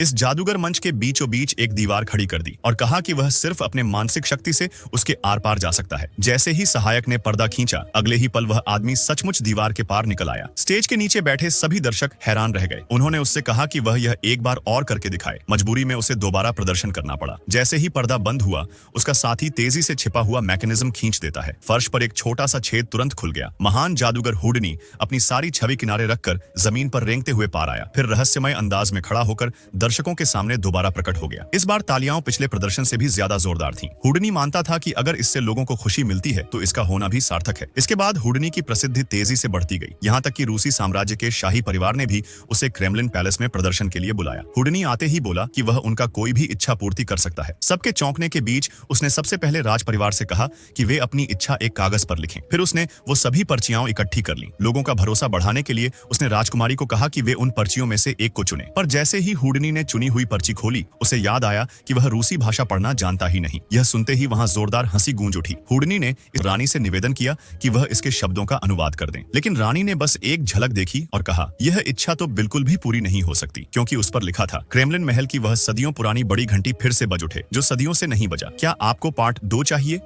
इस जादूगर मंच के बीचों बीच एक दीवार खड़ी कर दी और कहा कि वह सिर्फ अपने मानसिक शक्ति से उसके आर पार जा सकता है। जैसे ही सहायक ने पर्दा खींचा, अगले ही पल वह आदमी सचमुच दीवार के पार निकल आया। स्टेज के नीचे बैठे सभी दर्शक हैरान रह गए। उन्होंने उससे कहा कि वह यह एक बार और करके दिखाए। मजबूरी में उसे दोबारा प्रदर्शन करना पड़ा। जैसे ही पर्दा बंद हुआ, उसका साथी तेजी से छिपा हुआ मैकेनिज्म खींच देता है। फर्श पर एक छोटा सा छेद तुरंत खुल गया। महान जादूगर हुडनी अपनी सारी छवि किनारे रखकर जमीन पर रेंगते हुए पार आया, फिर रहस्यमय अंदाज में खड़ा होकर दर्शकों के सामने दोबारा प्रकट हो गया। इस बार तालियां पिछले प्रदर्शन से भी ज्यादा जोरदार थीं। हुडनी मानता था कि अगर इससे लोगों को खुशी मिलती है तो इसका होना भी सार्थक है। इसके बाद हुडनी की प्रसिद्धि तेजी से बढ़ती गई, यहाँ तक कि रूसी साम्राज्य के शाही परिवार ने भी उसे क्रेमलिन पैलेस में प्रदर्शन के लिए बुलाया। हुडनी आते ही बोला कि वह उनका कोई भी इच्छा पूर्ति कर सकता है। सबके चौंकने के बीच उसने सबसे पहले राज परिवार से कहा कि वे अपनी इच्छा एक कागज पर लिखें। फिर उसने वो सभी पर्चियां इकट्ठी कर लीं। लोगों का भरोसा बढ़ाने के लिए उसने राजकुमारी को कहा कि वे उन पर्चियों में से एक को चुने। पर जैसे ही हुडनी ने चुनी हुई पर्ची खोली, उसे याद आया कि वह रूसी भाषा पढ़ना जानता ही नहीं। यह सुनते ही वहां जोरदार हंसी गूंज उठी। हुडनी ने इस रानी से निवेदन किया कि वह इसके शब्दों का अनुवाद कर दें, लेकिन रानी ने बस एक झलक देखी और कहा, यह इच्छा तो बिल्कुल भी पूरी नहीं हो सकती, क्योंकि उस पर लिखा था, क्रेमलिन महल की वह सदियों पुरानी बड़ी घंटी फिर से बज उठे, जो सदियों से नहीं बजा। क्या आपको पार्ट 2 चाहिए?